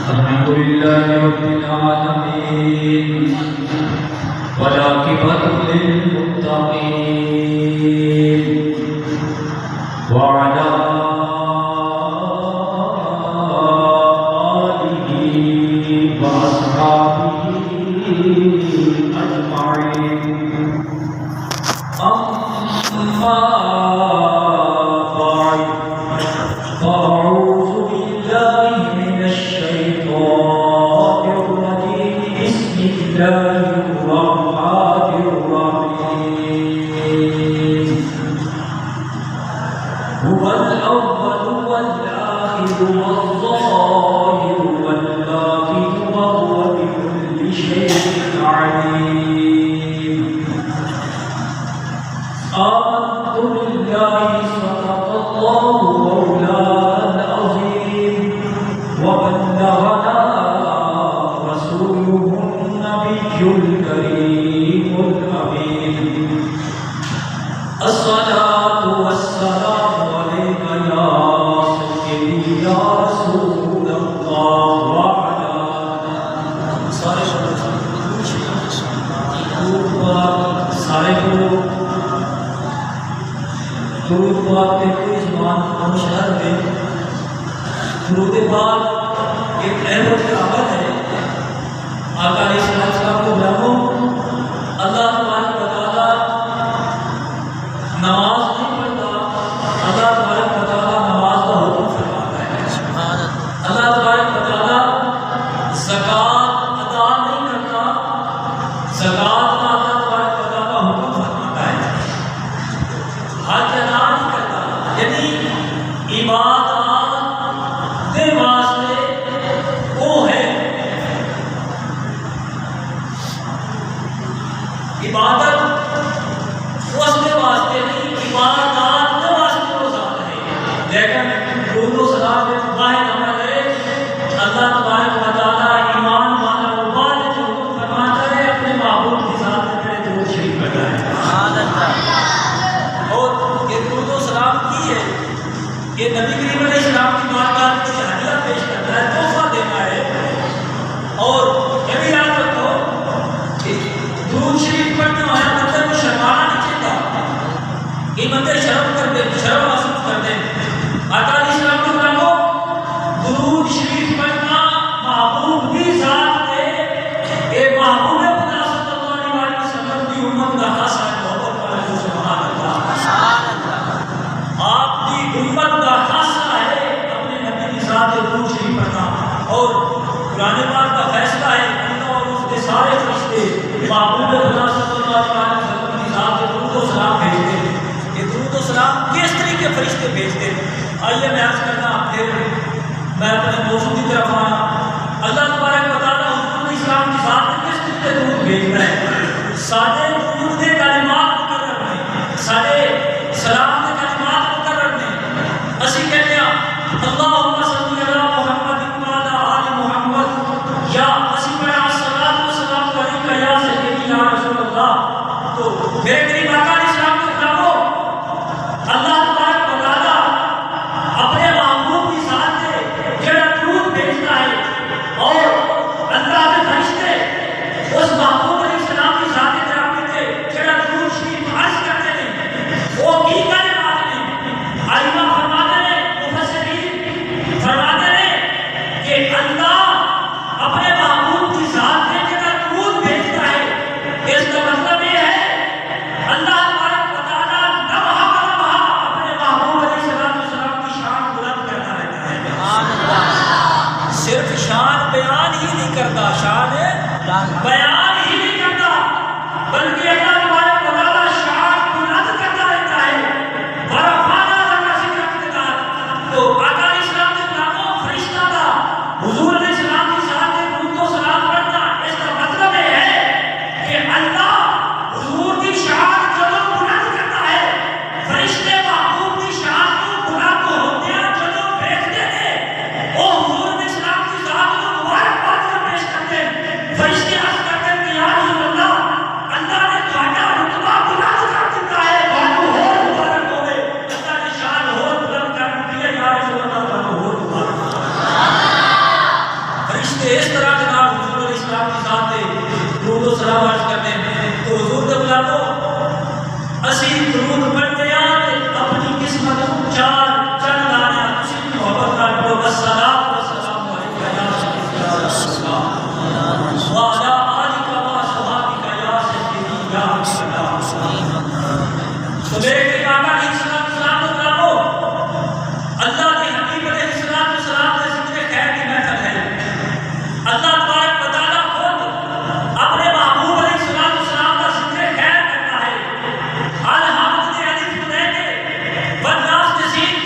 الحمد لله رب العالمين والعاقبة للمتقين وعلى آله وأصحابه أجمعين أما بعد فأعوذ بالله من الشيطان الرجيم بسم الله الرحمن الرحيم هو الأول والآخر والظاهر والباطن وهو بكل شيء عليم آمنت بالله صدق الله مولانا العظيم وبلغنا رسوله النبي الكريم الأمين الصلاة والسلام عليك يا سيدي يا رسول الله وعلى درود پاک کے کوئی زبان ہم شہر میں درود پاک ایک احمد کعبت ہے آقا علیہ السلام کو برہموں اللہ تبارک و تعالی نماز نہیں پڑھتا اللہ تبارک و تعالی نماز کا حکم فرماتا ہے اللہ تبارک و تعالی زکوٰۃ ادا نہیں کرتا زکوٰۃ کا اللہ تبارک و تعالی حکم فرماتا ہے حج ادا نہیں کرتا یعنی عبادات کے واسطے وہ ہے عبادت اس کے واسطے نہیں عبادات کے واسطے وہ ذات ہے لیکن درود و سلام کے واحد عمل ہے اللہ تبارک و تعالی ایمان والا وہ بعد جو حکم فرماتا ہے اپنے معبود کی ذات میں پہلے درود شریف پڑھنا ہے اور یہ درود و سلام کی ہے یہ نبی کریم علیہ السلام کی بارگاہ میں ہدیہ پیش کرنا ہے تحفہ دینا ہے اور یہ بھی یاد رکھو کہ درود شریف پڑھنے والا بندے کو شرمانا نہیں چاہیے یہ بندے شرم کر دیں شرم محسوس کر دیں آقا علیہ السلام کے غلاموں درود شریف پڑھنا محبوب کی ذات ہے یہ محبوب خدا صلی اللہ علیہ وسلم کی امت کا خاص ہے محبت والا جو سبحان اللہ آپ کی امت کا خاصہ ہے اپنے نبی کی ذات درود شریف پڑھنا اور قرآن پاک کا فیصلہ ہے اللہ اور اس کے سارے فرشتے محبوب خدا صلی اللہ علیہ وسلم کی ذات درود و سلام بھیجتے ہیں یہ درود و سلام کس طریقے فرشتے بھیجتے ہیں آئیے میں عرض کرنا پھر میں اپنے موضوع کی طرف آنا اللہ تبارک و تعالیٰ حضور اسلام کی ذات میں کس طریقے درود بھیجنا ہے سارے درود کے کلمات مقرر ہیں سارے سلام کے کلمات مقرر ہیں اسی کہتے ہیں اللہم صلی علی محمد وعلی آل محمد یا اسی پڑھا الصلاۃ والسلام علیک یا سیدی یا رسول اللہ تو میرے قریب آقا علیہ السلام کے غلاموں اللہ تبارک و تعالیٰ اپنے محبوب کی ذات سے جڑا درود بھیجتا ہے اور اللہ کے فرشتے اس محبوب علیہ السلام کی ذات گرامی سے جڑا درود شریف عرض کرتے ہیں وہ کی کلمات ہیں علماء فرماتے ہیں مفسرین فرماتے ہیں کہ اللہ اپنے محبوب کی ذات سے جڑا درود بھیجتا ہے اس کا مطلب یہ ہے اللہ تبارک و تعالیٰ لمحہ بلمحہ اپنے محبوب علیہ السلام کی شان بلند کرتا رہتا ہے صرف شان بیان ہی نہیں کرتا شان بیان ہی نہیں کرتا بلکہ اللہ تبارک و تعالیٰ شان بلند کرتا رہتا ہے ورفعنا لک ذکرک تو آقا علیہ السلام کے غلاموں فرشتہ کا حضور علیہ السلام کی ذات میں درود و سلام پڑھنا اس کا مطلب یہ ہے کہ اللہ حضور کی شان جب بلند کرتا ہے فرشتے محبوب کی شان کو بلند ہوتے ہیں جب دیکھتے ہیں وہ حضور علیہ السلام کی ذات کو مبارکباد پیش کرتے ہیں فرشتے عرض کرتے ہیں کہ یا رسول اللہ اللہ نے تے اس طرح جناب حضور علیہ السلام کی ذات تے درود و سلام عرض کرتے ہیں تو حضور دے بلاو اسی درود پڑھتے ہیں تے اپنی قسمت کو چار چند لانے تسی محبت نال پڑھو السلام والسلام علیکہ یا رسول اللہ وعلی آلک و صحابک یا سیدی یا رسول اللہ تو میرے آقا علیہ السلام کو بلاو اللہ کے حبیب علیہ السلام کے ذکر خیر کی محفل ہے اللہ تبارک و تعالیٰ خود اپنے محبوب علیہ السلام کا ذکر خیر کرتا ہے الحمد للہ علیہ والناس جزین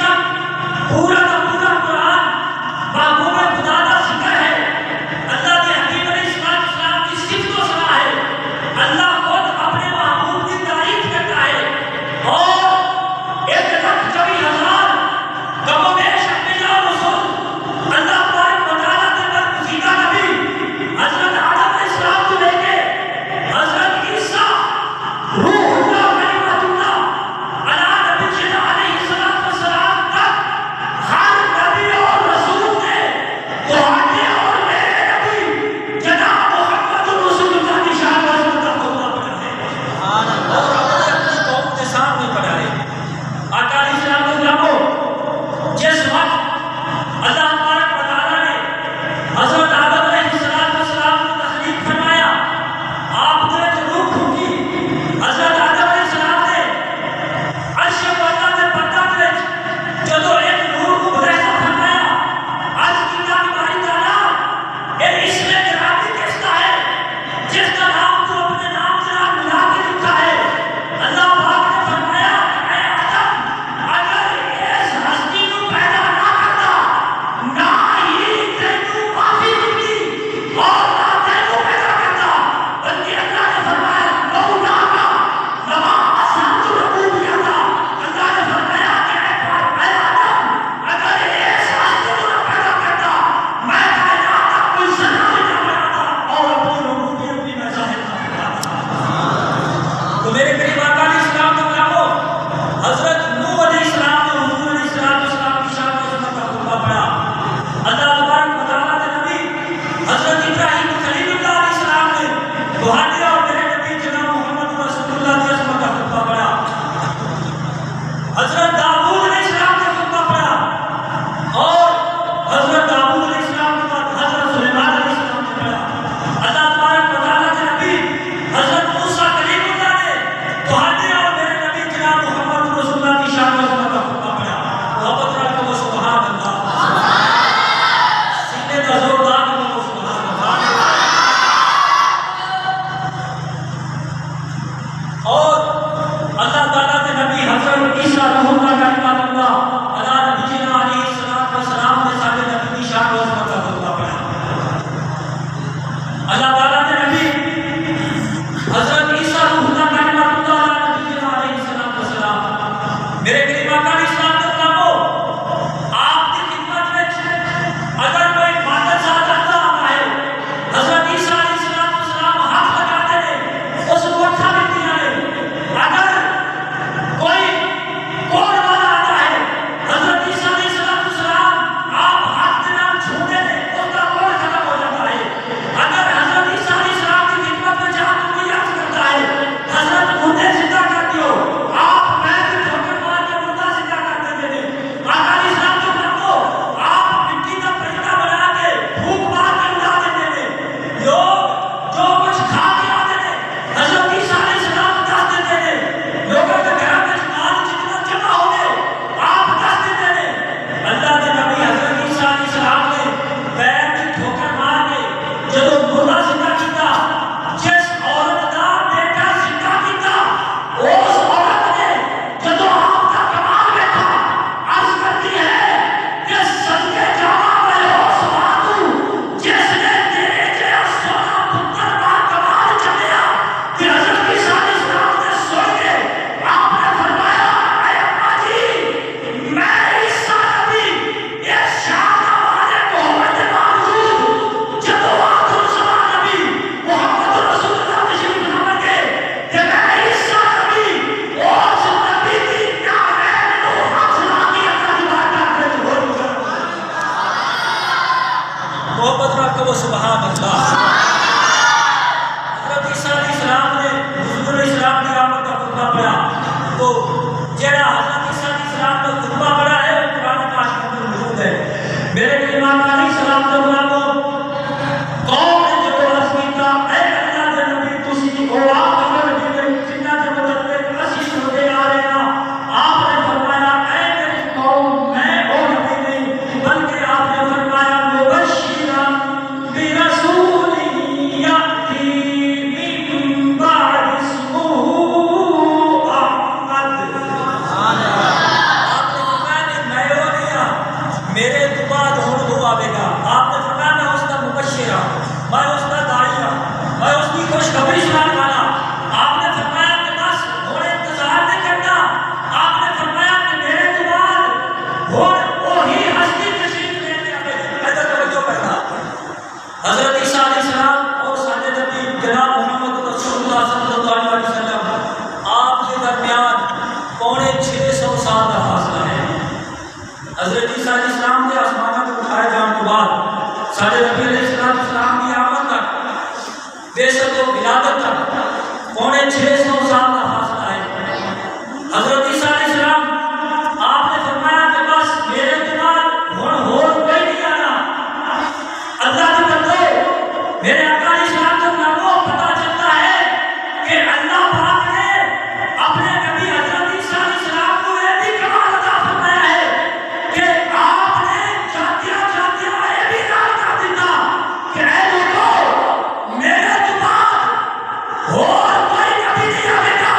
محبت رکھ وہ سبحان اللہ. حضرت عیسیٰ علیہ السلام نے حضور علیہ السلام کی آمد کا خطبہ پڑھا تو جڑا حضرت عیسیٰ علیہ السلام کا خطبہ پڑھا ہے وہ قرآن پاک کے اندر موجود ہے. میرے امام علیہ السلام نے بولا قوم نے جو عرض کیتا اے اللہ دے نبی تسی او آپ اگر جنہ دے متعلق اسی سنتے آ رہے ہیں آپ نے فرمایا اے میری قوم میں او نبی نہیں بلکہ آپ نے فرمایا مبشرا برسول یاتی من بعد اسمہ احمد. سبحان اللہ. آپ نے فرمایا میں ہو گیا میرے تو بعد ہو آئے گا. آپ نے فرمایا میں اس کا مبشر ہوں, میں اس کا داعی ہوں, میں اس کی خوشخبری سنانے والا. آپ نے فرمایا کہ بس اور انتظار نہیں کرنا. آپ نے فرمایا کہ میرے تو بعد وہی ہستی تشریف لیتے آئے. ادھر توجہ کرنا. حضرت عیسیٰ علیہ السلام اور سارے نبی جناب محمد رسول اللہ صلی اللہ علیہ وسلم آپ کے درمیان 650 سال کا فاصلہ ہے. حضرت عیسیٰ علیہ السلام کے آسمانوں کو اٹھائے جانے کے بعد سارے نبی علیہ السلام کی آمد تک بیست و ولادت تک 650 سال کا فاصلہ ہے. حضرت عیسیٰ علیہ السلام آپ نے فرمایا کہ بس میرے بعد اور کوئی نہیں آنا. اللہ کے بندو میرے آقا علیہ السلام کو ناموں پتہ چلتا ہے کہ اللہ پاک نے اپنے نبی حضرت عیسیٰ علیہ السلام کو یہ بھی کمال عطا فرمایا ہے کہ آپ نے جاتیاں یہ بھی اعلان کر دیتا کہ اے لوگوں میرے تو بعد اور کوئی نبی نہیں آئے گا,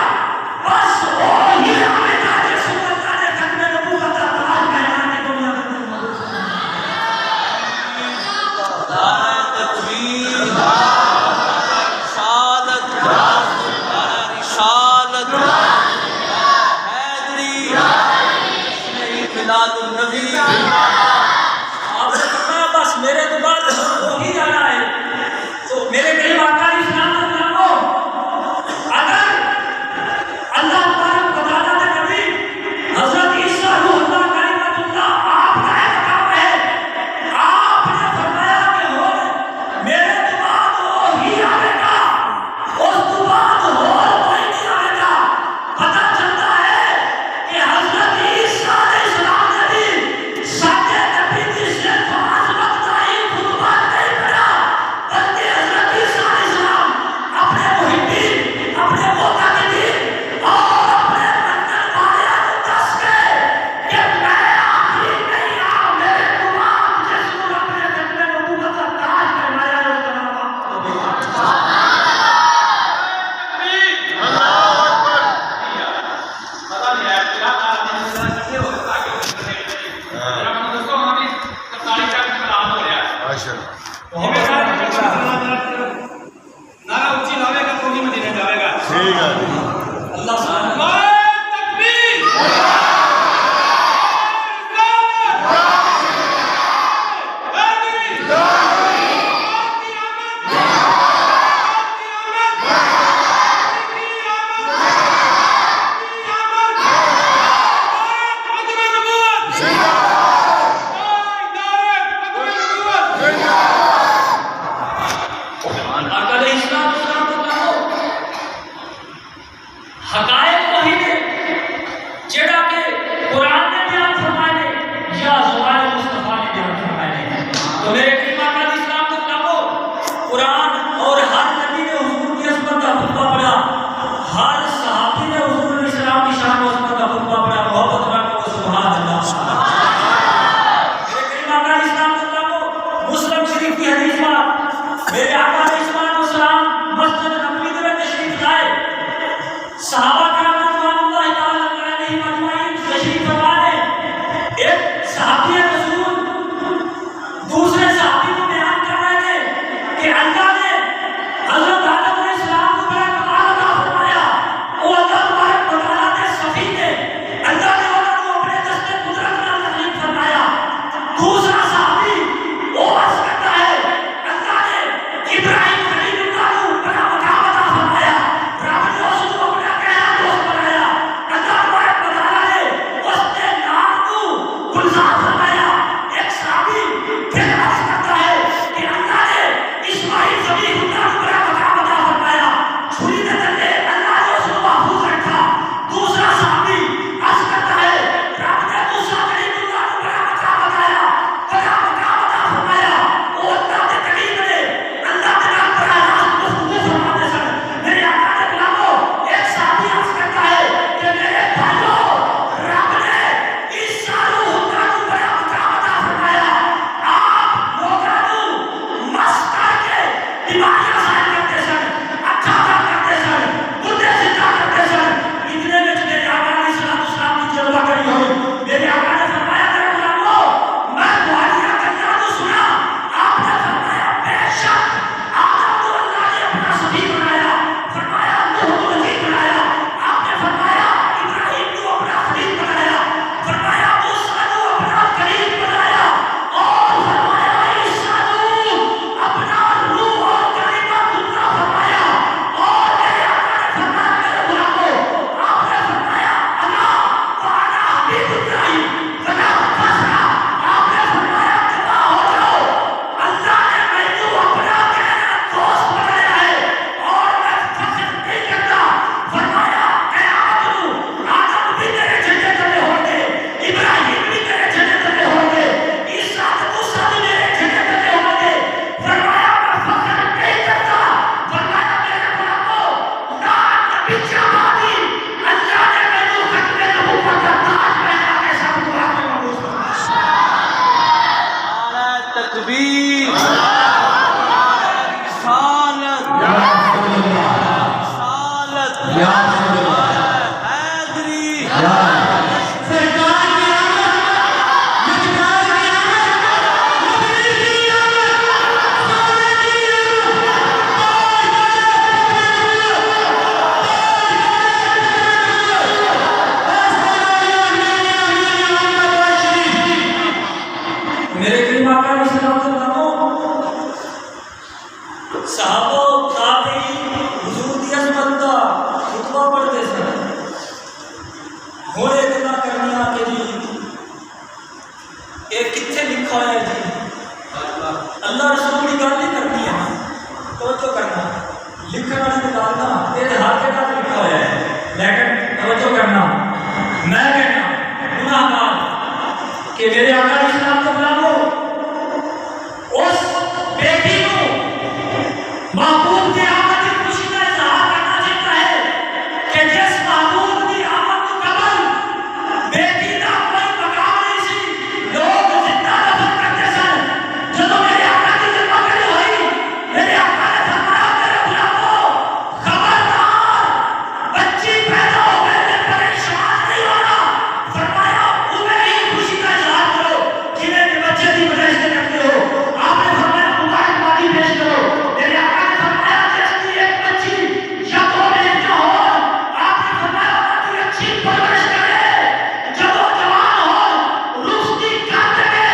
بس وہی آئے گا جس کو اللہ نے ختم نبوت کا تاج پہنا کے دنیا میں موجود بس میرے تو بعد وہی آنا ہے. تو میرے قریب آقا علیہ السلام نے فرمایا اگر اللہ تبارک و تعالیٰ نے نبی حضرت عیسیٰ روح اللہ کلمۃ اللہ آپ کا مقام ہے, آپ نے فرمایا کہ ہو میرے تو بعد وہی آئے گا, اس تو بعد اور کوئی نہیں آئے گا. پتہ چلتا ہے کہ حضرت عیسیٰ علیہ السلام نے بھی ساتھ نبی کی صرف عظمت کا ہی خطبہ نہیں پڑھا, بلکہ حضرت عیسیٰ علیہ السلام اپنے محبین, اپنے معتقدین اور اپنے منزل والے کو دس گئے کہ میں آخری نہیں آؤں, میرے تو بعد جس کو اپنے ختم نبوت کا تاج پہنایا ہے اس کا نام حقائق وہی نے جڑا کہ قرآن نے بیان فرمائے یا زبان مصطفیٰ نے بیان فرمائے. تو میرے قریب آقا اللہ رسول کی گل نہیں کرنی ہے توجہ کرنا لکھن والی گل نا یہ ہر جگہ سے لکھا ہوا ہے لیکن توجہ کرنا میں کہنا گناہ گار کہ میرے آقا علیہ السلام کو بلاؤ اس بیٹی کو محبوب کی آمد کی خوشی کا اظہار کرنا چاہتا ہے کہ جس محبوب کی آمد کو قبل بیٹی کا کوئی مقام نہیں سی لوگ زندہ دفن کرتے سن جب میرے آقا کی جمع کری ہوئی میرے آقا نے فرمایا میرے غلاموں خبردار بچی پیدا ہو گئے پریشان نہیں ہونا فرمایا انہیں ہی خوشی کا اظہار کرو جنہیں کہ بچے کی وجہ سے کرتے ہو آپ نے فرمایا مبارکبادی پیش کرو میرے آقا نے فرمایا جیسے ایک بچی یا دو بیٹیاں ہو آپ نے فرمایا ان کی اچھی پرورش کرے جب وہ جوان ہو رشدی کر دے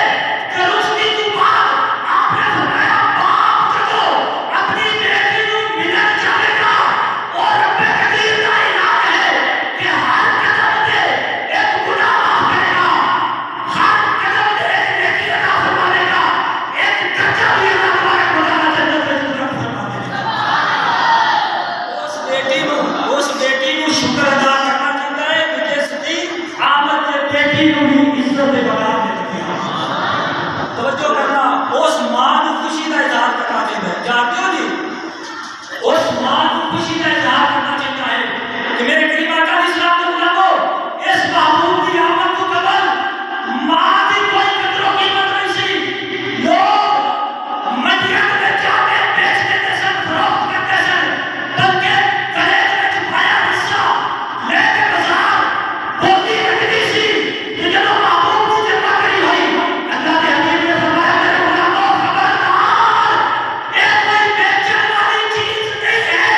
کہ رشدی کی بات آپ نے فرمایا باپ جدو اپنی بیٹی کو ملن چاہے گا اور رب قدیر کا اعلان ہے کہ ہر قدم دے ایک گناہ معاف کرے گا ہر قدم دے ایک نیکی عطا فرمائے گا ایک درجہ بھی اللہ تبارک و تعالیٰ جنت میں تجھے فرما دے گا اس بیٹی کو شکر ادا کرنا چاہتا ہے کہ جس کی آمد سے بیٹی کو بھی عزت بنا دیتی ہے توجہ کرنا اس ماں کو خوشی کا اظہار کرنا چاہتا ہے جانتے ہو جی اس ماں کو خوشی کا اظہار کرنا چاہتا ہے کہ میرے کریم آقا علیہ السلام کو بلاؤ اس محبوب کی آمد کو قبل ماں کی کوئی قدر و قیمت نہیں سی لوگ مدینہ میں جاتے بیچ دیتے سن فروخت کرتے سن بلکہ گلے میں چھپایا حصہ لے کے بازار بولی رکھتی سی کہ جب محبوب کی جمع کری ہوئی اللہ کے حبیب نے فرمایا میرے غلاموں خبردار یہ کوئی بیچن والی چیز نہیں ہے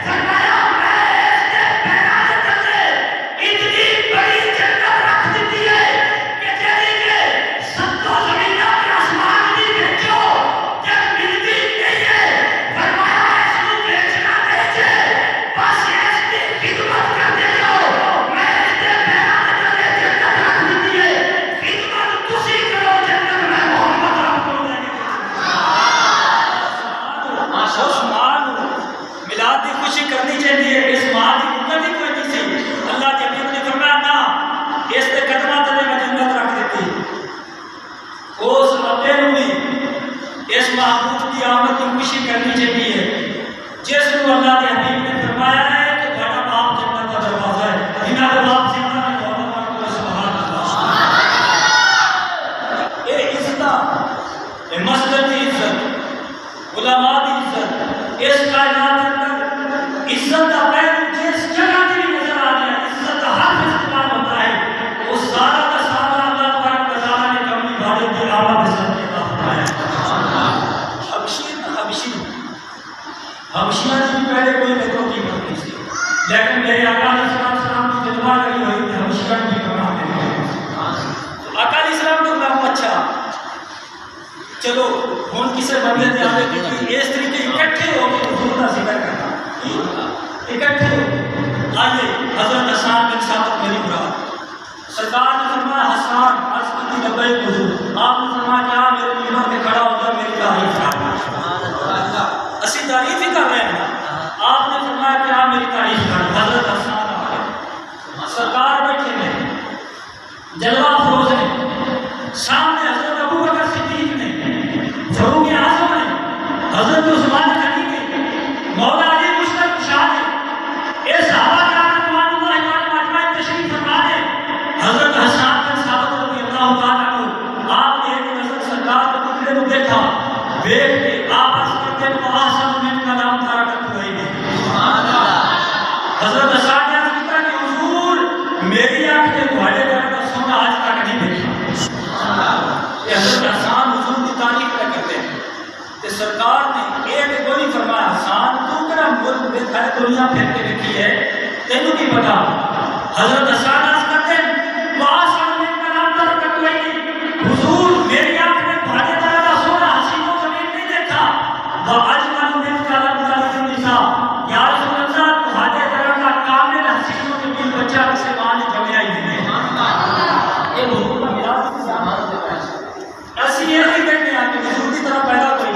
فرمایا میں اس نے پہنانے تلے اتنی بڑی جنت رکھ دیتی ہے کہ تیری کے ستوں زمینہ کے آسمان نہیں بیچو جب ملتی نہیں ہے فرمایا اس کو بیچنا نہیں ہے بس اس کی خدمت کر دے جاؤ میں اس نے پہنانے تلے جنت رکھ دیتی ہے خدمت تسی کرو جنت میں محمد آپ کو دے گا اس ماں میلاد کی خوشی کرنی چاہیے اس ماں کی قدر ہی کوئی نہیں سی اللہ کے حبیب نے فرمایا نہ اس کے قدمہ تلے میں جنت رکھ دیتی اس ابے نو بھی اس محبوب کی آمد کی خوشی کرنی چاہیے جس کو اللہ کے حبیب نے فرمایا ہے کہ بڑا باپ جنت کا دروازہ ہے جنہاں کے باپ زندہ ہے محمد سبحان اللہ یہ عزت یہ مسجد کی عزت علماء کی عزت اس کائنات کے اندر عزت کا پہلو جس جگہ کی بھی نظر آ رہا ہے عزت کا ہر استعمال ہوتا ہے وہ سارا کا سارا اللہ تبارک و تعالیٰ نے کمی عبادت کی آمد عزت کے عطا فرمایا حبشیاں بھی پہلے کوئی قدر و قیمت نہیں سی لیکن میرے آقا علیہ السلام کی جذبہ کری ہوئی تھی حبشیاں بھی کرنا دے آقا علیہ السلام کو نام اچھا چلو ہوں کسی بندے نے آگے کیونکہ اس طریقے اکٹھے ہو کے حضور کا ذکر کرنا اکٹھے ہو آئیے حضرت حسان بن ثابت میری برات سرکار نے فرمایا حسان عرض کی لبیک حضور آپ نے فرمایا کیا میرے ممبر پہ کھڑا ہو جا میری تعریف کرنا اسی تعریف ہی کر رہے ہیں آپ نے فرمایا کیا میری تعریف کرنا حضرت حسان آ گئے سرکار بیٹھے ہیں جلوہ افروز ہیں سامنے حضرت ابو بکر صدیق نے فاروق اعظم نے حضرت عثمان غنی نے مولا علی مشتاق شاہ نے یہ صحابہ کرام رضوان اللہ علیہم اجمعین تشریف فرما نے حضرت حسان بن ثابت رضی اللہ تعالیٰ عنہ آپ نے ایک نظر سرکار کے پتلے کو دیکھا دیکھ کے آپ عرض کرتے ہیں تو آسان میں کا نام تارکت ہوئی نہیں حضرت حسان نے عرض کیا کہ حضور میری آنکھ کے گھوڑے کا سونا آج تک نہیں دیکھا یہ حضرت حسان حضور کی تعریف کرتے ہیں کہ سرکار نے ایک گولی فرمایا حسان تو کنا ملک میں کھڑے دنیا پھر کے رکھی ہے تینوں کی پتا حضرت حسان عرض کرتے ہیں تو آسان میں کا نام تارکت ہوئی نہیں حضور میری آنکھ میں گھوڑے کا سونا حسین و زمین نہیں دیکھا وہ اجمل من کا لم تلد النساء یا رسول اللہ گھوڑے کا کامل حسین و زمین بچہ کسی ماں نے جمعیا ہی نہیں یہ حضور کا میراث ایسی یہ نہیں کہتے ہیں کہ حضور کی طرح پیدا کوئی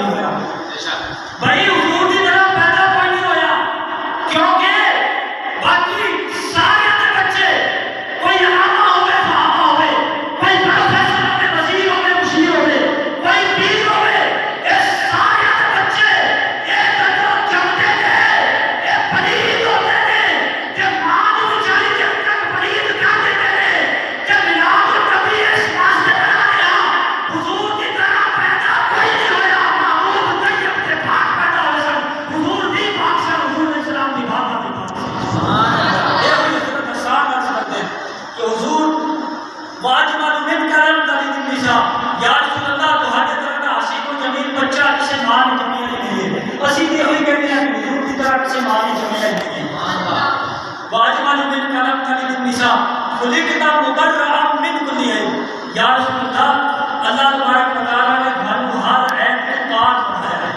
ماں نے جمعیت نہیں ہے اسی دی ہوئی کہتے ہیں حضور کی طرح کسی ماں نے جمعیت نہیں ہے واجمل من کلم کلم النساء خلقتا مبرئا من کل عیب یا رسول اللہ اللہ تبارک و تعالیٰ نے گھر کو ہر عیب کو پاک بنایا ہے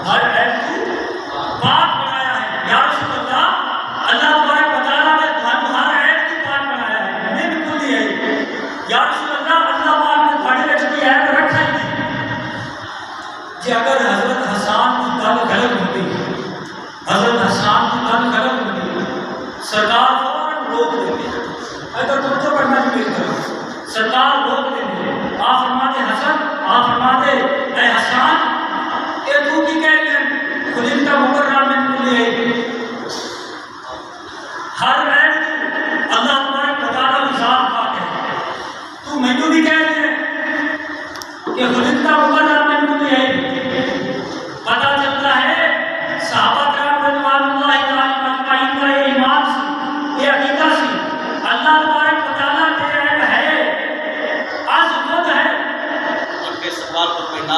ہر عیب کو پاک بنایا ہے یا رسول اللہ اللہ تبارک و تعالیٰ نے گھر کو ہر عیب کو پاک بنایا ہے من کل عیب یا رسول اللہ اللہ پاک نے گھڑے میں کوئی عیب رکھا ہی نہیں کہ اگر حضرت حسان کی گل غلط ہوتی حضرت حسان کی گل غلط ہوتی سرکار فوراً روک دیتے اگر تم تو پڑھنا بھی کرو سرکار روک دیتے آپ فرماتے حسن آپ فرماتے اے حسان اے تو کی کہہ رہی ہے خلیم کا مقرر میں کل ہے ہر عیب تو اللہ تبارک و تعالیٰ کی ذات پاک ہے تو مینوں بھی کہہ رہی ہے کہ خلیم کا مقرر میں کل ہے پتہ چلتا ہے صحابہ کرام رضوان اللہ تعالی اجمعین کا یہ ایمان سی یہ عقیدہ سی اللہ تبارک و تعالیٰ بے عیب ہے از خود ہے ان کے سوال پر کوئی نہ